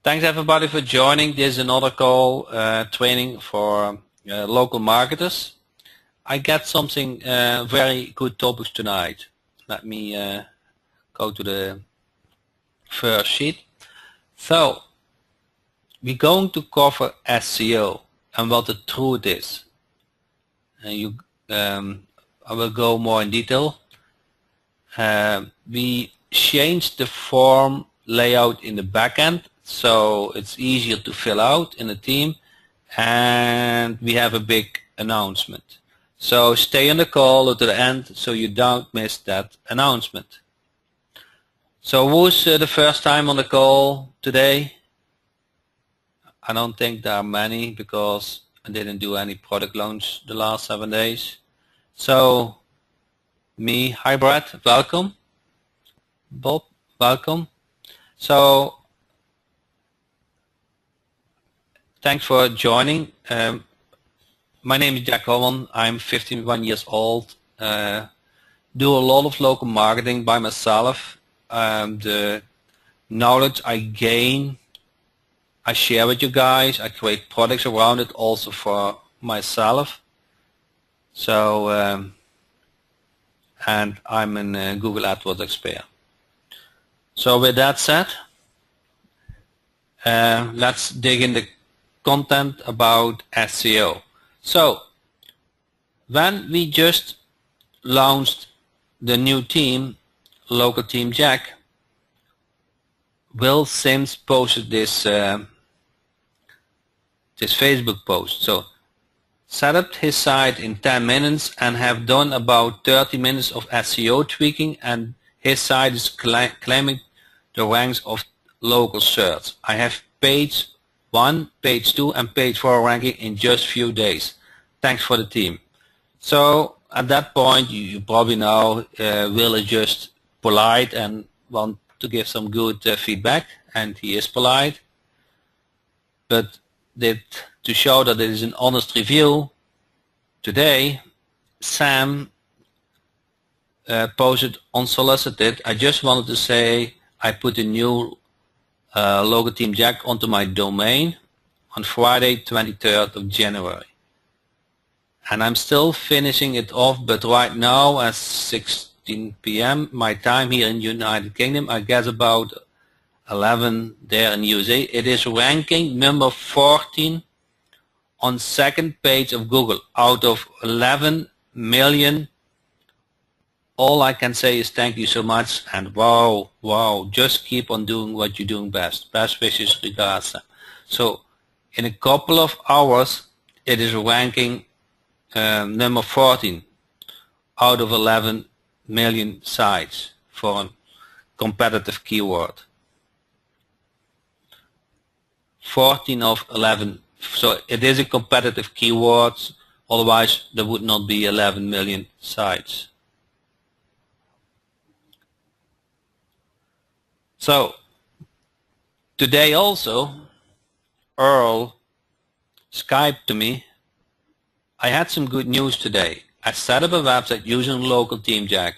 Thanks everybody for joining. This is another call training for local marketers. I got something very good topics tonight. Let me go to the first sheet. So we're going to cover SEO and what the truth is. And I will go more in detail. We changed the form layout in the backend, so it's easier to fill out in the team, and we have a big announcement. So stay on the call to the end so you don't miss that announcement. So who's the first time on the call today? I don't think there are many because I didn't do any product launch the last 7 days. So me, hi Brad, welcome. Bob, welcome. So thanks for joining. My name is Jack Holman. I'm 51 years old. Do a lot of local marketing by myself. The knowledge I gain, I share with you guys. I create products around it also for myself. So, and I'm a Google AdWords expert. So with that said, let's dig in the content about SEO. So when we just launched the new team, Local Team Jack, Will Sims posted this Facebook post. So set up his site in 10 minutes and have done about 30 minutes of SEO tweaking, and his site is claiming the ranks of local search. I have page 1, page 2 and page 4 ranking in just few days. Thanks for the team. So at that point you probably know Will is just polite and want to give some good feedback, and he is polite. But to show that it is an honest review, today Sam posted unsolicited. I just wanted to say I put a new Local Team Jack onto my domain on Friday 23rd of January. And I'm still finishing it off, but right now at 16 p.m. my time here in United Kingdom, I guess about 11 there in USA, it is ranking number 14 on second page of Google out of 11 million. All I can say is thank you so much, and wow, just keep on doing what you're doing best. Best wishes, regards. So in a couple of hours it is ranking number 14 out of 11 million sites for a competitive keyword. 14 of 11. So it is a competitive keyword, otherwise there would not be 11 million sites. So today also Earl Skyped to me. I had some good news today. I set up a website using Local Team Jack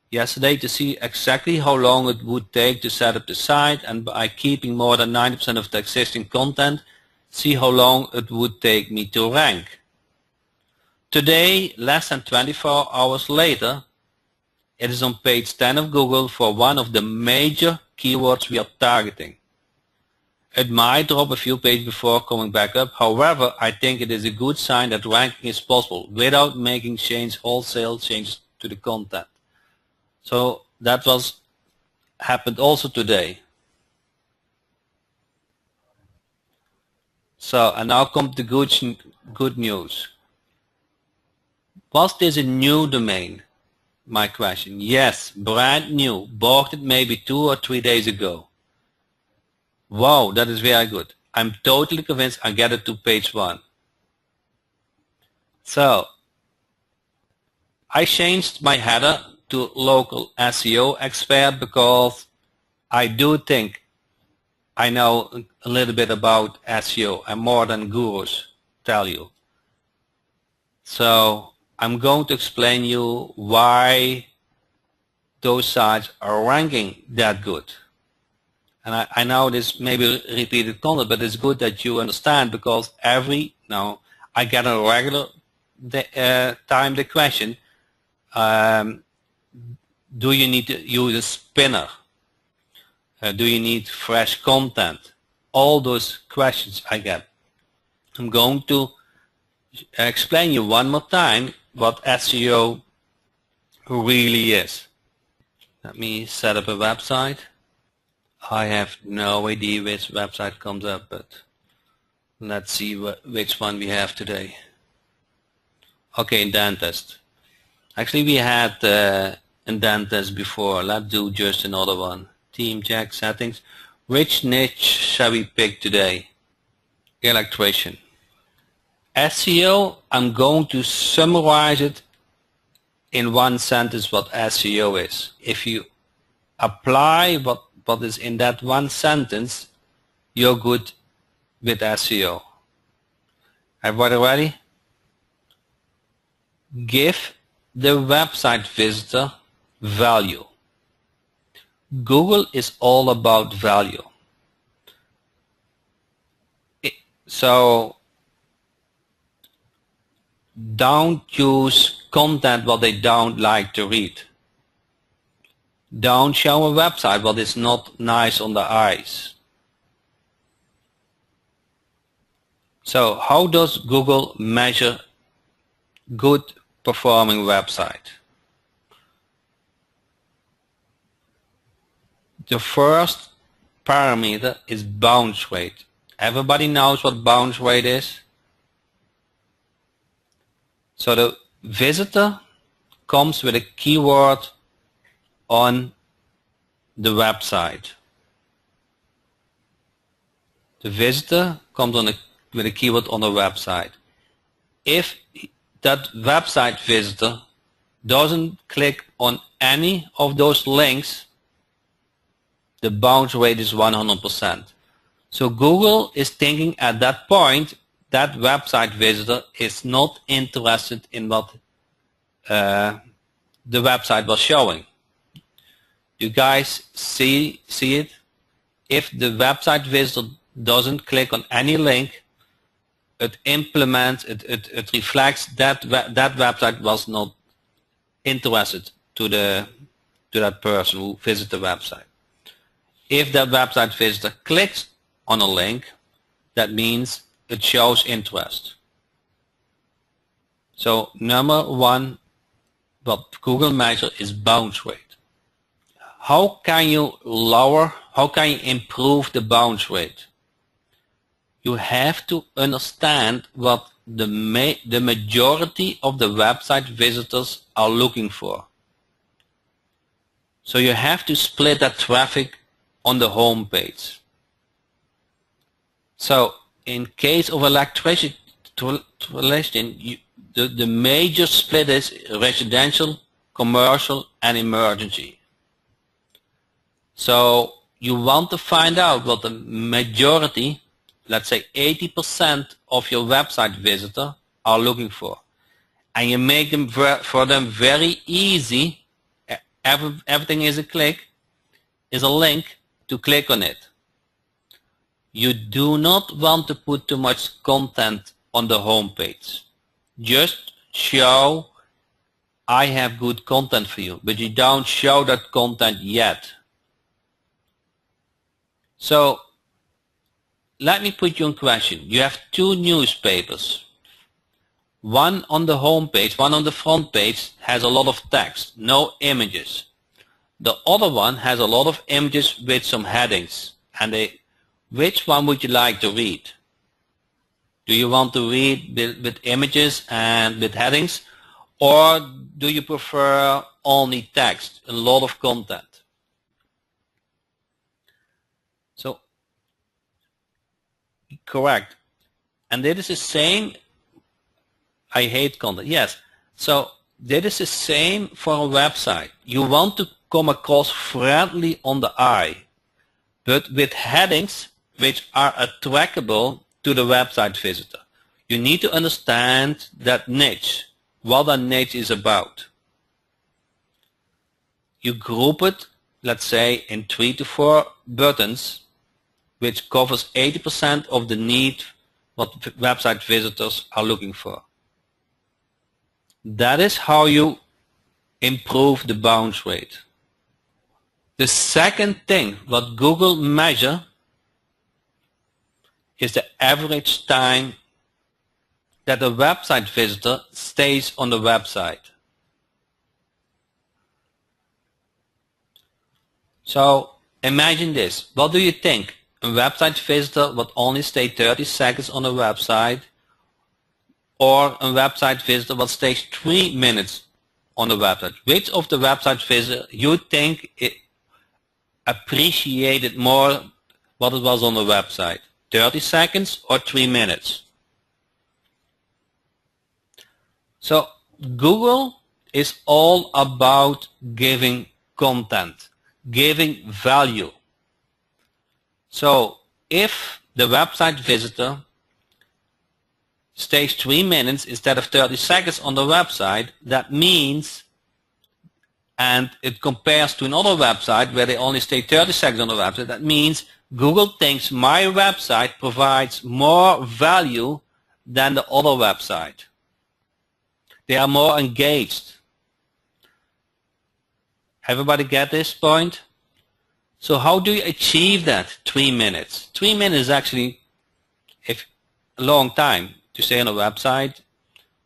yesterday to see exactly how long it would take to set up the site, and by keeping more than 90% of the existing content, see how long it would take me to rank. Today, less than 24 hours later, it is on page 10 of Google for one of the major keywords we are targeting. It might drop a few pages before coming back up. However, I think it is a good sign that ranking is possible without making wholesale changes to the content. So that happened also today. So, and now comes the good news. Was this a new domain? My question. Yes, brand new. Bought it maybe 2 or 3 days ago. Wow, that is very good. I'm totally convinced I get it to page 1. So I changed my header to Local SEO Expert because I do think I know a little bit about SEO and more than gurus tell you. So I'm going to explain you why those sites are ranking that good. And I know this may be repeated content, but it's good that you understand, because I get a regular time the question, do you need to use a spinner? Do you need fresh content? All those questions I get. I'm going to explain you one more time what SEO really is. Let me set up a website. I have no idea which website comes up, but let's see which one we have today. Okay, dentist. Actually, we had a dentist before. Let's do just another one. Team Jack settings. Which niche shall we pick today? Electrician. SEO, I'm going to summarize it in one sentence what SEO is. If you apply what is in that one sentence, you're good with SEO. Everybody ready? Give the website visitor value. Google is all about value. So don't use content what they don't like to read. Don't show a website what is not nice on the eyes. So how does Google measure good performing website? The first parameter is bounce rate. Everybody knows what bounce rate is. So the visitor comes with a keyword on the website. The visitor comes with a keyword on the website. If that website visitor doesn't click on any of those links, the bounce rate is 100%. So Google is thinking at that point that website visitor is not interested in what the website was showing. You guys see it? If the website visitor doesn't click on any link, it implements, it reflects that that website was not interested to that person who visited the website. If that website visitor clicks on a link, that means it shows interest. So number one, what Google measures is bounce rate. How can you improve the bounce rate? You have to understand what the majority of the website visitors are looking for. So you have to split that traffic on the home page. So in case of electricity, the major split is residential, commercial, and emergency. So you want to find out what the majority, let's say 80% of your website visitor are looking for. And you make them for them very easy. Everything is a link to click on it. You do not want to put too much content on the home page. Just show, I have good content for you, but you don't show that content yet. So let me put you in question. You have two newspapers. One on the home page, one on the front page has a lot of text, no images. The other one has a lot of images with some headings. And which one would you like to read? Do you want to read with images and with headings? Or do you prefer only text, a lot of content? So, correct. And it is the same. I hate content. Yes. So that is the same for a website. You want to come across friendly on the eye, but with headings which are attractable to the website visitor. You need to understand that niche, what that niche is about. You group it let's say, in 3 to 4 buttons, which covers 80% of the need what website visitors are looking for. That is how you improve the bounce rate. The second thing what Google measure is the average time that a website visitor stays on the website. So imagine this. What do you think? A website visitor would only stay 30 seconds on a website, or a website visitor would stay 3 minutes on the website? Which of the website visitors you think it appreciated more what it was on the website? 30 seconds or 3 minutes? So Google is all about giving content, giving value. So if the website visitor stays 3 minutes instead of 30 seconds on the website, that means, and it compares to another website where they only stay 30 seconds on the website, that means Google thinks my website provides more value than the other website. They are more engaged. Everybody get this point? So how do you achieve that? 3 minutes. 3 minutes is actually a long time to stay on a website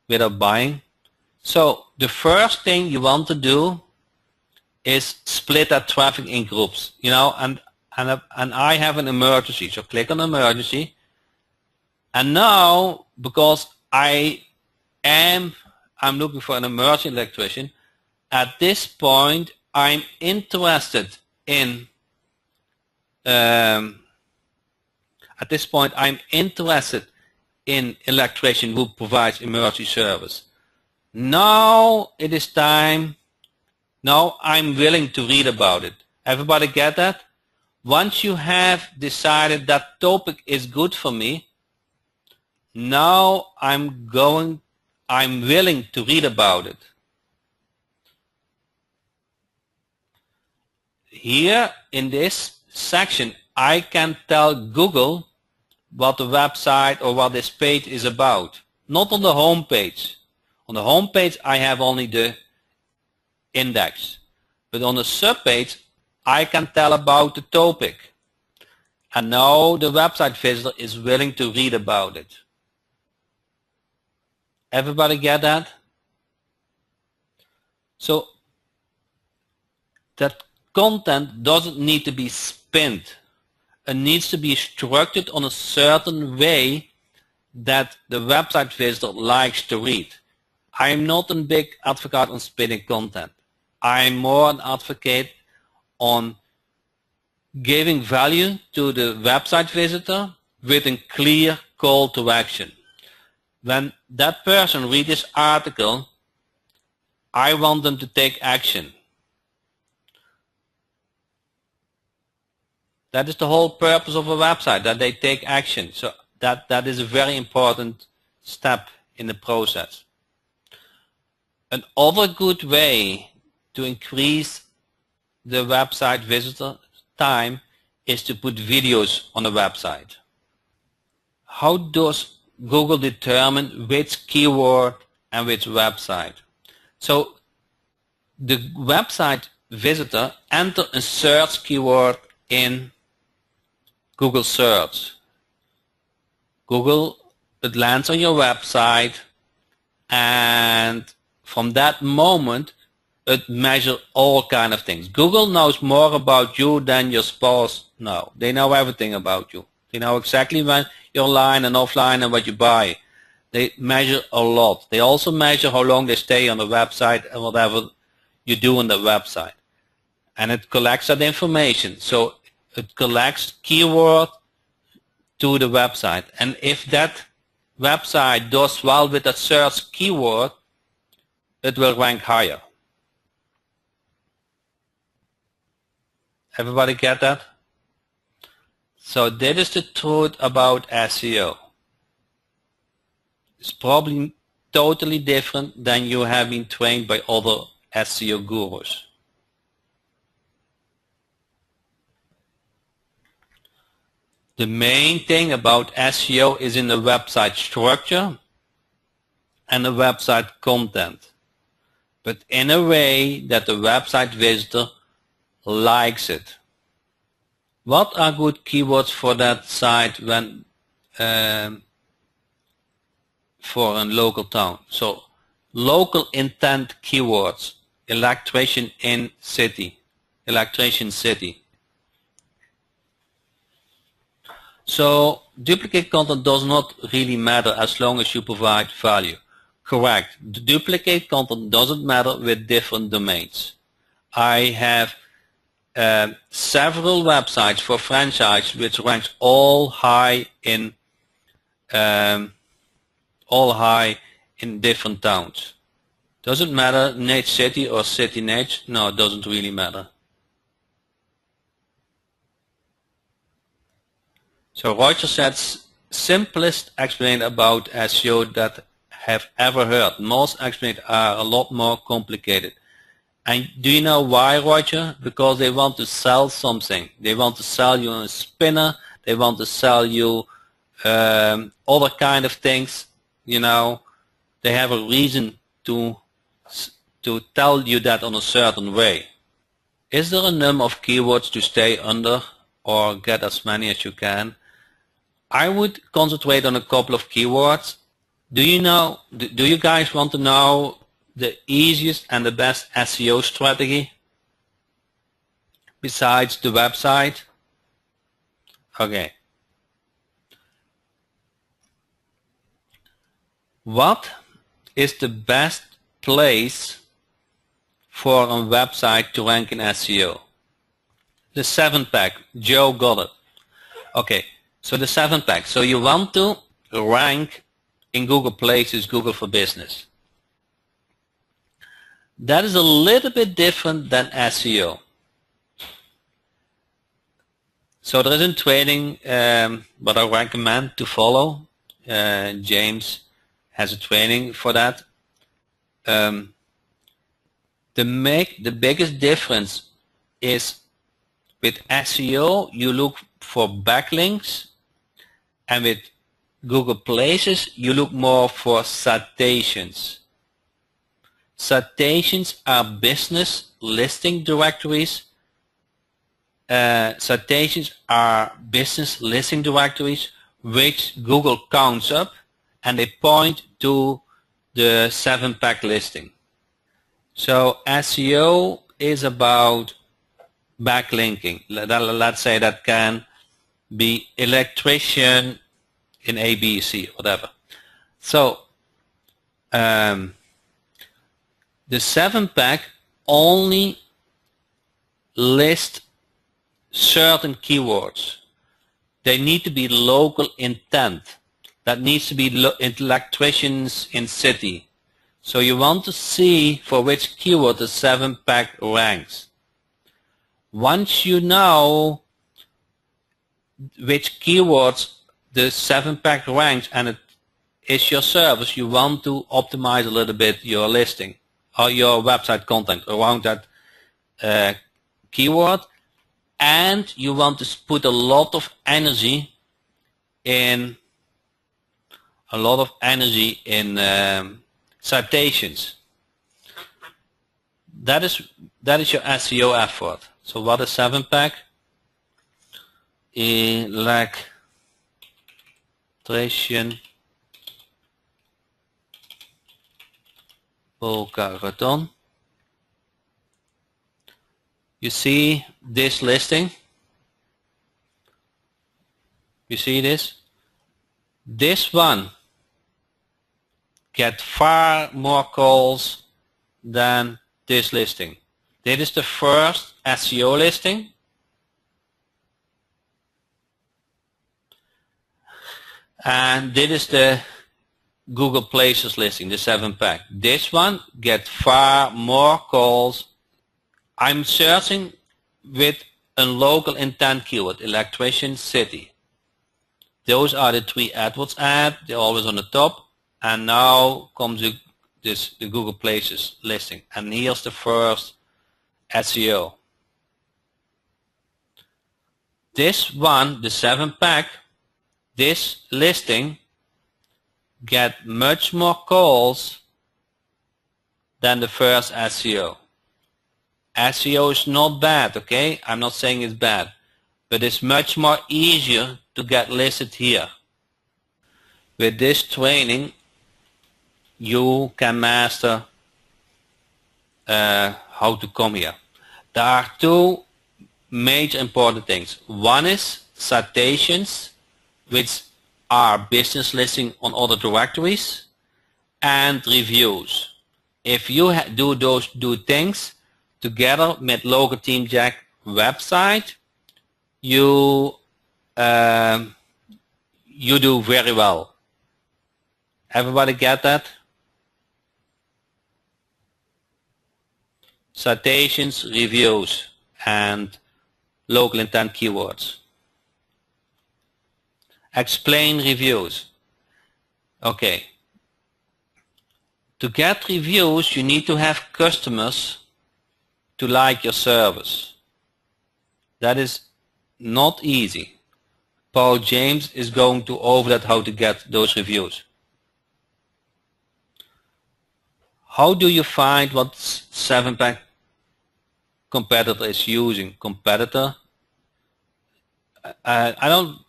without buying. So the first thing you want to do is split that traffic in groups. You know, and I have an emergency. So click on emergency. And now, because I'm looking for an emergency electrician, at this point I'm interested in electrician who provides emergency service. Now it is time. Now I'm willing to read about it. Everybody get that? Once you have decided that topic is good for me, now I'm willing to read about it. Here in this section, I can tell Google what the website or what this page is about. Not on the home page. On the home page, I have only the index. But on the subpage, I can tell about the topic. And now the website visitor is willing to read about it. Everybody get that? So that content doesn't need to be spinned. It needs to be structured on a certain way that the website visitor likes to read. I'm not a big advocate on spinning content. I'm more an advocate on giving value to the website visitor with a clear call to action. When that person reads this article, I want them to take action. That is the whole purpose of a website, that they take action. So that is a very important step in the process. Another good way to increase the website visitor time is to put videos on the website. How does Google determine which keyword and which website? So the website visitor enter a search keyword in Google search. Google, it lands on your website, and from that moment it measures all kind of things. Google knows more about you than your spouse knows. They know everything about you. They know exactly when you're online and offline and what you buy. They measure a lot. They also measure how long they stay on the website and whatever you do on the website. And it collects that information. So it collects keyword to the website. And if that website does well with that search keyword, it will rank higher. Everybody get that? So that is the truth about SEO. It's probably totally different than you have been trained by other SEO gurus. The main thing about SEO is in the website structure and the website content, but in a way that the website visitor likes it. What are good keywords for that site when for a local town? So local intent keywords, electrician city. So duplicate content does not really matter as long as you provide value. Correct. The duplicate content doesn't matter with different domains. I have several websites for franchise which ranks all high in different towns. Doesn't matter niche city or city niche. No, it doesn't really matter. So Roger says, simplest explanation about SEO that have ever heard. Most explanations are a lot more complicated. And do you know why, Roger? Because they want to sell something. They want to sell you a spinner. They want to sell you other kind of things. You know, they have a reason to tell you that on a certain way. Is there a number of keywords to stay under or get as many as you can? I would concentrate on a couple of keywords. Do you guys want to know the easiest and the best SEO strategy besides the website? Okay. What is the best place for a website to rank in SEO? The 7-pack. Joe got it. Okay, so the 7-pack. So you want to rank in Google Places, Google for Business. That is a little bit different than SEO. So there is a training what I recommend to follow. James has a training for that. The biggest difference is with SEO you look for backlinks, and with Google Places you look more for citations. Citations are business listing directories. Citations are business listing directories which Google counts up, and they point to the 7-pack listing. So SEO is about backlinking. Let's say that can be electrician in A, B, C, whatever. So the 7-pack only lists certain keywords. They need to be local intent. That needs to be electricians in city. So you want to see for which keyword the 7-pack ranks. Once you know which keywords the 7-pack ranks and it is your service, you want to optimize a little bit your listing or your website content around that keyword, and you want to put a lot of energy in citations. That is your SEO effort. So what is 7-pack? Electrician Boca Raton. You see this listing? You see this? This one get far more calls than this listing. This is the first SEO listing. And this is the Google Places listing, the 7-pack. This one gets far more calls. I'm searching with a local intent keyword, electrician city. Those are the 3 AdWords ads. They're always on the top. And now comes the Google Places listing. And here's the first SEO. this one, the 7-pack, this listing get much more calls than the first SEO. SEO is not bad, okay? I'm not saying it's bad, but it's much more easier to get listed here. With this training, you can master how to come here. There are two major important things. One is citations, which are business listing on other directories, and reviews. If you do those two things together with Local Team Jack website, you do very well. Everybody get that? Citations, reviews, and local intent keywords. Explain reviews. Okay. To get reviews, you need to have customers to like your service. That is not easy. Paul James is going to over that how to get those reviews. How do you find what 7-pack competitor is using? Competitor? I'm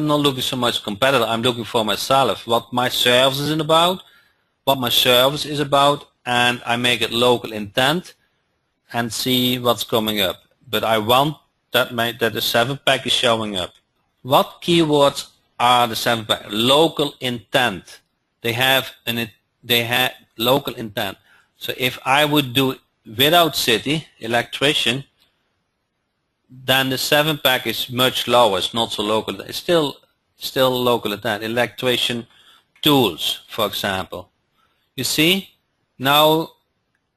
not looking so much competitor. I'm looking for myself. What my service is about, and I make it local intent and see what's coming up. But I want that the 7-pack is showing up. What keywords are the 7-pack? Local intent. They have local intent. So if I would do without city, electrician, then the 7-pack is much lower. It's not so local. It's still local intent. Electrician tools, for example. You see, now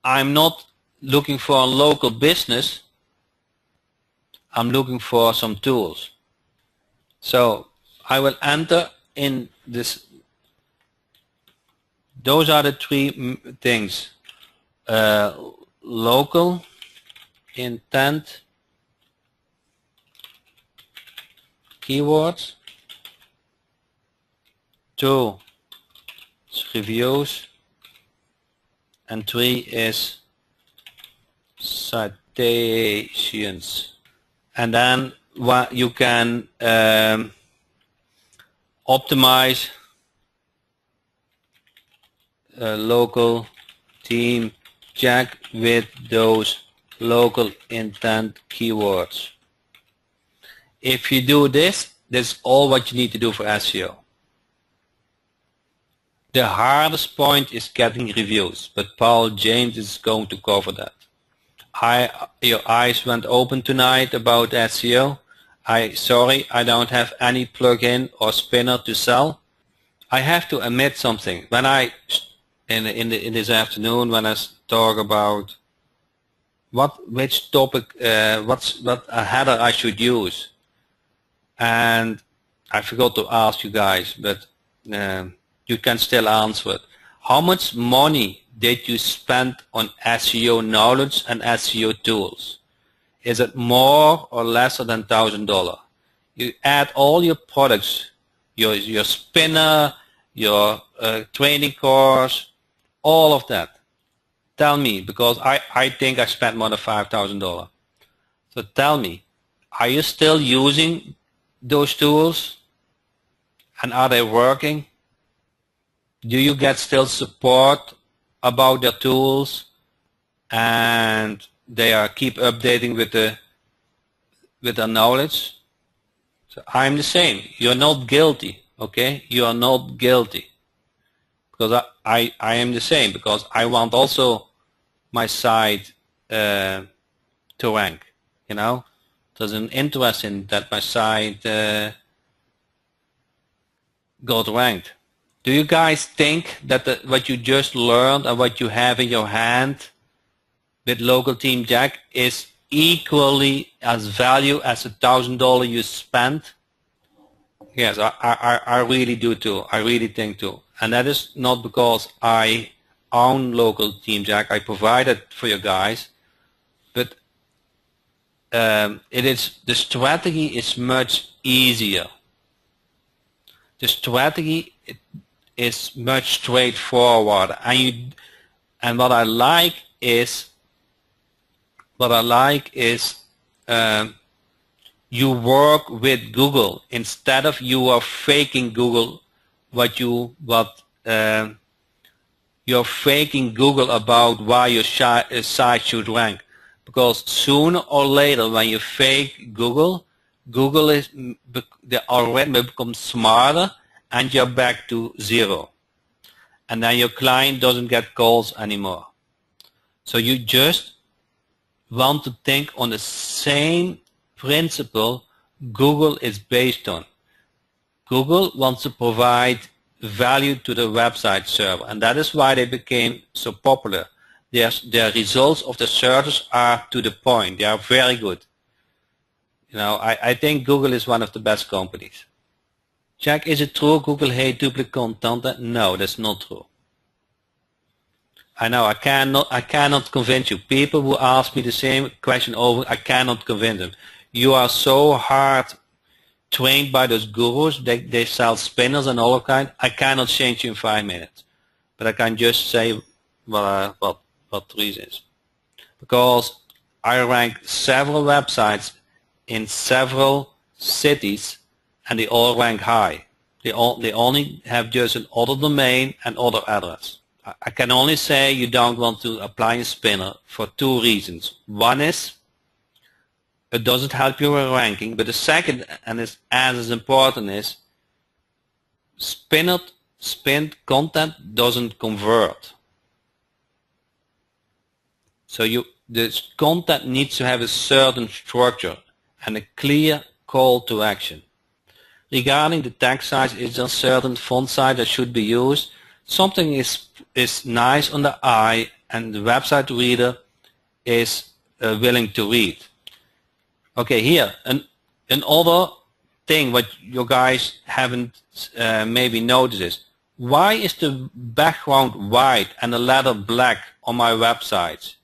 I'm not looking for a local business. I'm looking for some tools. So I will enter in this. Those are the three things. Local intent keywords. 2 is reviews. And 3 is citations. And then what you can optimize Local Team Jack with those local intent keywords. If you do this, that's all what you need to do for SEO. The hardest point is getting reviews, but Paul James is going to cover that. Your eyes went open tonight about SEO. Sorry, I don't have any plugin or spinner to sell. I have to admit something. When in this afternoon, when I talk about which topic, what a header I should use, and I forgot to ask you guys, but you can still answer it. How much money did you spend on SEO knowledge and SEO tools? Is it more or less than $1,000? You add all your products, your spinner, your training course, all of that. Tell me, because I think I spent more than $5,000. So tell me, are you still using those tools? And are they working? Do you get still support about their tools, and they keep updating with their knowledge? So I'm the same. You're not guilty, okay? You are not guilty, because I am the same, because I want also my site to rank. You know, there's an interest in that my site got ranked. Do you guys think that what you just learned and what you have in your hand with Local Team Jack is equally as value as $1,000 you spent? Yes, I really do too. I really think too. And that is not because I own Local Team Jack. I provide it for you guys. But the strategy is much easier. The strategy is much straightforward, and what I like is you work with Google instead of you are faking Google you're faking Google about why your site should rank, because sooner or later when you fake Google they already become smarter and you're back to zero, and then your client doesn't get calls anymore. So you just want to think on the same principle Google is based on. Google wants to provide value to the website server, and that is why they became so popular. Their results of the searches are to the point. They are very good. You know, I think Google is one of the best companies. Jack, is it true Google hates duplicate content? No, that's not true. I know I cannot convince you. People who ask me the same question over, I cannot convince them. You are so hard trained by those gurus. They sell spinners and all kind. I cannot change you in 5 minutes, but I can just say what the reason is. Because I rank several websites in several cities, and they all rank high. They only have just an other domain and other address. I can only say you don't want to apply a spinner for 2 reasons. One is it doesn't help your ranking, but the second, and is as important, is spinned content doesn't convert. So this content needs to have a certain structure and a clear call to action. Regarding the text size, is there a certain font size that should be used? Something is nice on the eye and the website reader is willing to read. Okay, here another thing what you guys haven't maybe noticed is, why is the background white and the letter black on my website?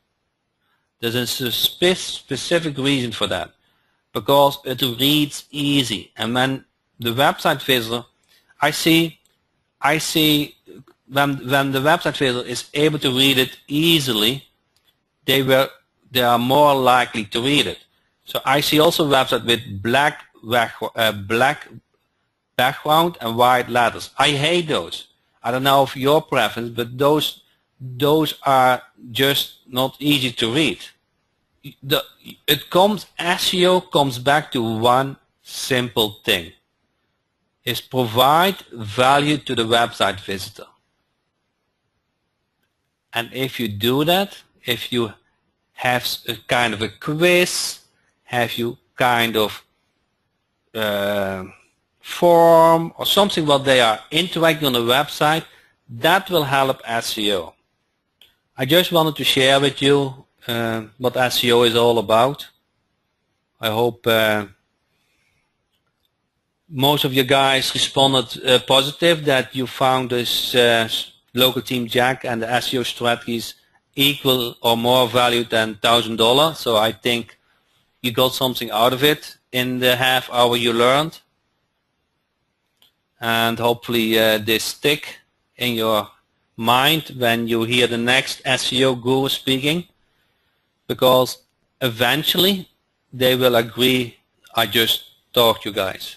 There's a specific reason for that, because it reads easy, and when the website visitor, I see when the website visitor is able to read it easily, they are more likely to read it. So I see also websites with black background and white letters. I hate those. I don't know of your preference, but those are just not easy to read. SEO comes back to one simple thing, is provide value to the website visitor. And if you do that, if you have a kind of a quiz, have you kind of form or something what they are interacting on the website, that will help SEO. I just wanted to share with you what SEO is all about. I hope most of you guys responded positive, that you found this local team Jack and the SEO strategies equal or more value than $1,000. So I think you got something out of it in the half hour you learned, and hopefully they stick in your mind when you hear the next SEO guru speaking, because eventually they will agree I just talked to you guys.